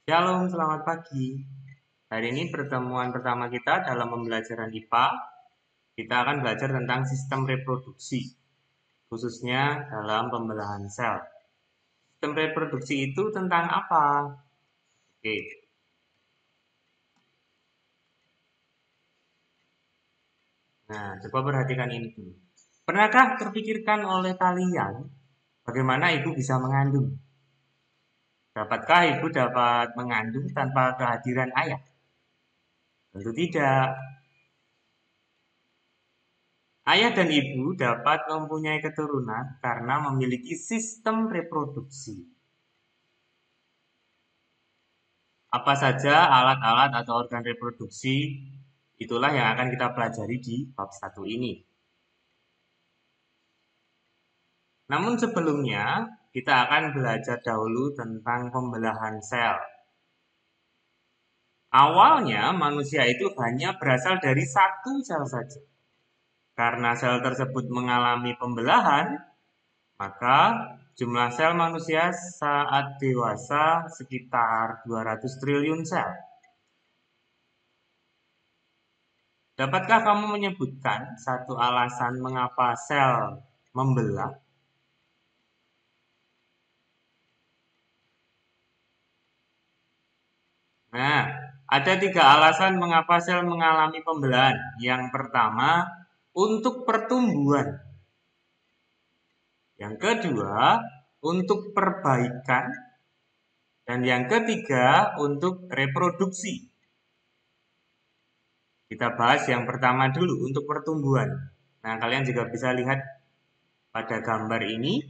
Shalom, selamat pagi. Hari ini pertemuan pertama kita dalam pembelajaran IPA. Kita akan belajar tentang sistem reproduksi, khususnya dalam pembelahan sel. Sistem reproduksi itu tentang apa? Oke. Nah, coba perhatikan ini dulu. Pernahkah terpikirkan oleh kalian bagaimana ibu bisa mengandung? Dapatkah ibu dapat mengandung tanpa kehadiran ayah? Tentu tidak. Ayah dan ibu dapat mempunyai keturunan karena memiliki sistem reproduksi. Apa saja alat-alat atau organ reproduksi, itulah yang akan kita pelajari di bab 1 ini. Namun sebelumnya, kita akan belajar dahulu tentang pembelahan sel. Awalnya, manusia itu hanya berasal dari satu sel saja. Karena sel tersebut mengalami pembelahan, maka jumlah sel manusia saat dewasa sekitar 200 triliun sel. Dapatkah kamu menyebutkan satu alasan mengapa sel membelah? Nah, ada 3 alasan mengapa sel mengalami pembelahan. Yang pertama, untuk pertumbuhan. Yang kedua, untuk perbaikan. Dan yang ketiga, untuk reproduksi. Kita bahas yang pertama dulu, untuk pertumbuhan. Nah, kalian juga bisa lihat pada gambar ini.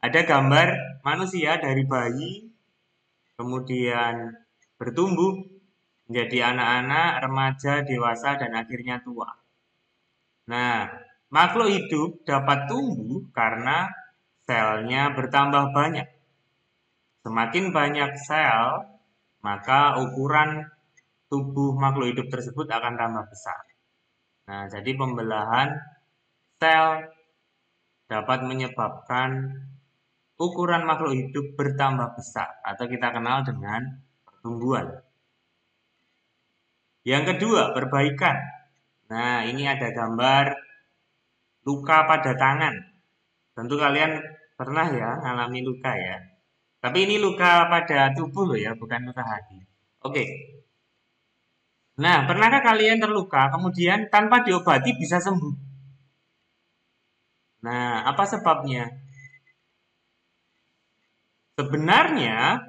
Ada gambar manusia dari bayi, kemudian bertumbuh menjadi anak-anak, remaja, dewasa, dan akhirnya tua. Nah, makhluk hidup dapat tumbuh karena selnya bertambah banyak. Semakin banyak sel, maka ukuran tubuh makhluk hidup tersebut akan tambah besar. Nah, jadi pembelahan sel dapat menyebabkan ukuran makhluk hidup bertambah besar atau kita kenal dengan pertumbuhan. Yang kedua, perbaikan. Nah, ini ada gambar luka pada tangan. Tentu kalian pernah ya mengalami luka ya. Tapi ini luka pada tubuh loh ya, bukan luka hati. Oke. Nah, pernahkah kalian terluka kemudian tanpa diobati bisa sembuh? Nah, apa sebabnya? Sebenarnya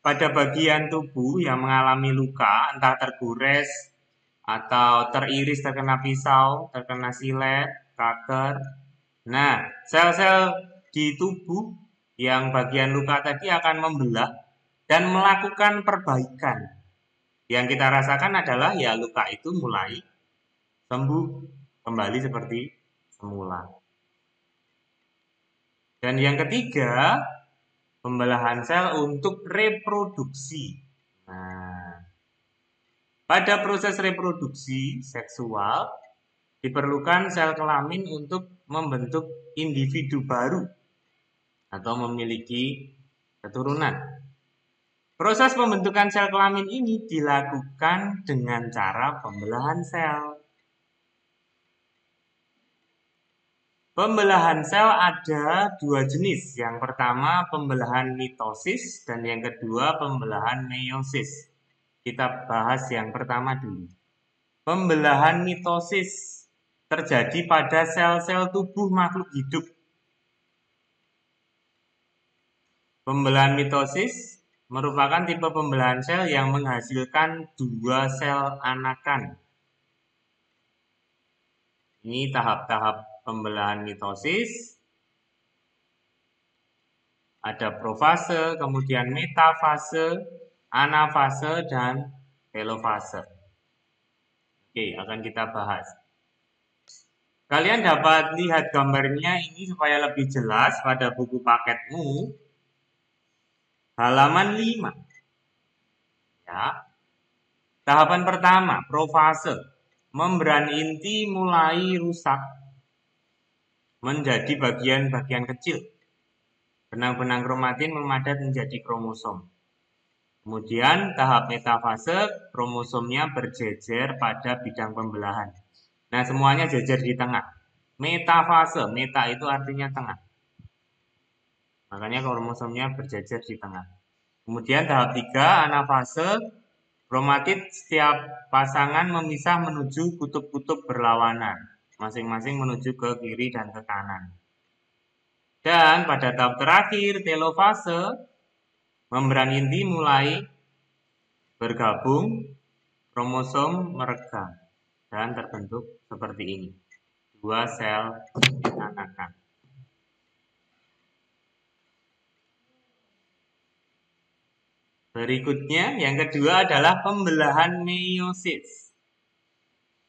pada bagian tubuh yang mengalami luka, entah tergores atau teriris terkena pisau, terkena silet, kanker. Nah, sel-sel di tubuh yang bagian luka tadi akan membelah dan melakukan perbaikan. Yang kita rasakan adalah ya luka itu mulai sembuh kembali seperti semula. Dan yang ketiga, pembelahan sel untuk reproduksi. Nah, pada proses reproduksi seksual diperlukan sel kelamin untuk membentuk individu baru atau memiliki keturunan. Proses pembentukan sel kelamin ini dilakukan dengan cara pembelahan sel. Pembelahan sel ada 2 jenis. Yang pertama pembelahan mitosis dan yang kedua pembelahan meiosis. Kita bahas yang pertama dulu. Pembelahan mitosis terjadi pada sel-sel tubuh makhluk hidup. Pembelahan mitosis merupakan tipe pembelahan sel yang menghasilkan 2 sel anakan. Ini tahap-tahap pembelahan mitosis. Ada profase, kemudian metafase, anafase, dan telofase. Oke, akan kita bahas. Kalian dapat lihat gambarnya ini supaya lebih jelas pada buku paketmu. Halaman 5. Ya. Tahapan pertama, profase. Membran inti mulai rusak menjadi bagian-bagian kecil. Benang-benang kromatin memadat menjadi kromosom. Kemudian tahap metafase, kromosomnya berjejer pada bidang pembelahan. Nah, semuanya jejer di tengah. Metafase, meta itu artinya tengah. Makanya kromosomnya berjejer di tengah. Kemudian tahap 3, anafase, kromatid setiap pasangan memisah menuju kutub-kutub berlawanan. Masing-masing menuju ke kiri dan ke kanan. Dan pada tahap terakhir, telofase, membran inti mulai bergabung, kromosom meregang dan terbentuk seperti ini. 2 sel anakan. Berikutnya, yang kedua adalah pembelahan meiosis.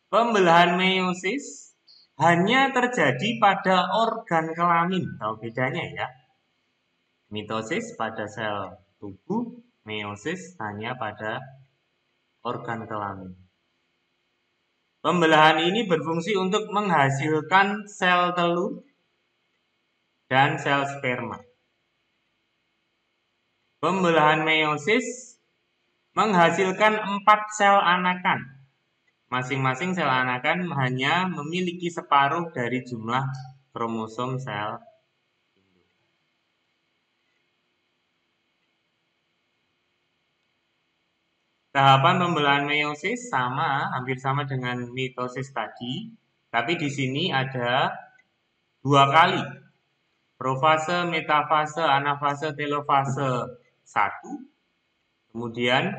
Pembelahan meiosis hanya terjadi pada organ kelamin. Tahu bedanya ya? Mitosis pada sel tubuh, meiosis hanya pada organ kelamin. Pembelahan ini berfungsi untuk menghasilkan sel telur dan sel sperma. Pembelahan meiosis menghasilkan 4 sel anakan. Masing-masing sel anakan hanya memiliki separuh dari jumlah kromosom sel. Tahapan pembelahan meiosis hampir sama dengan mitosis tadi, tapi di sini ada 2 kali. Profase, metafase, anafase, telofase 1. Kemudian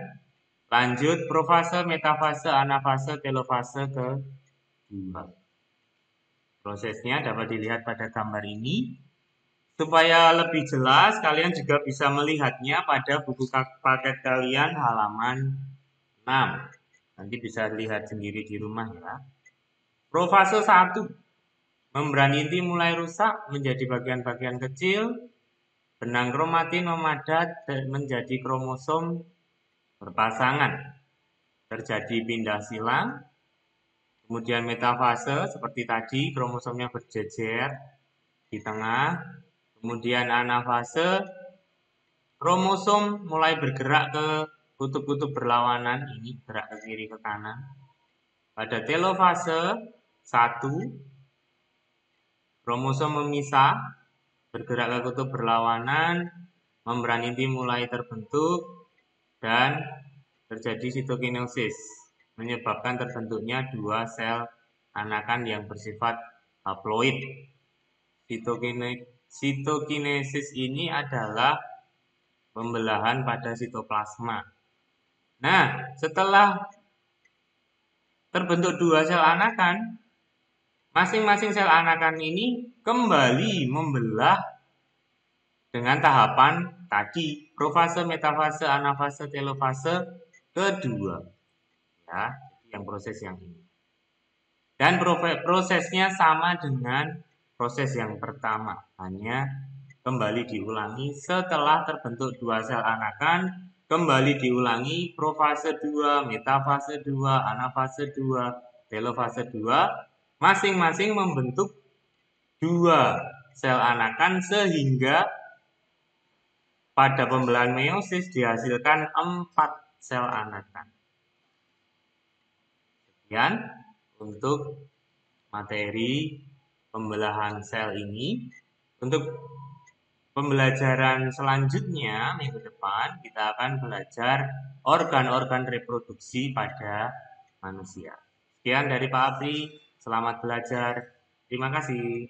lanjut profase, metafase, anafase, telofase ke-2. Prosesnya dapat dilihat pada gambar ini. Supaya lebih jelas, kalian juga bisa melihatnya pada buku paket kalian halaman 6. Nanti bisa lihat sendiri di rumah ya. Profase 1. Membran inti mulai rusak menjadi bagian-bagian kecil. Benang kromatin memadat dan menjadi kromosom berpasangan. Terjadi pindah silang. Kemudian metafase seperti tadi, kromosomnya berjejer di tengah. Kemudian anafase, kromosom mulai bergerak ke kutub-kutub berlawanan, ini gerak ke kiri ke kanan. Pada telofase 1, kromosom memisah, bergerak ke kutub berlawanan, membran inti mulai terbentuk, dan terjadi sitokinesis, menyebabkan terbentuknya 2 sel anakan yang bersifat haploid. Sitokinesis ini adalah pembelahan pada sitoplasma. Nah, setelah terbentuk 2 sel anakan, masing-masing sel anakan ini kembali membelah dengan tahapan tadi, profase, metafase, anafase, telofase kedua. Ya, yang proses yang ini. Dan prosesnya sama dengan proses yang pertama, hanya kembali diulangi setelah terbentuk 2 sel anakan, kembali diulangi profase 2, metafase 2, anafase 2, telofase 2, masing-masing membentuk 2 sel anakan sehingga pada pembelahan meiosis dihasilkan 4 sel anakan. Sekian untuk materi pembelahan sel ini. Untuk pembelajaran selanjutnya minggu depan kita akan belajar organ-organ reproduksi pada manusia. Sekian dari Pak Apri, selamat belajar. Terima kasih.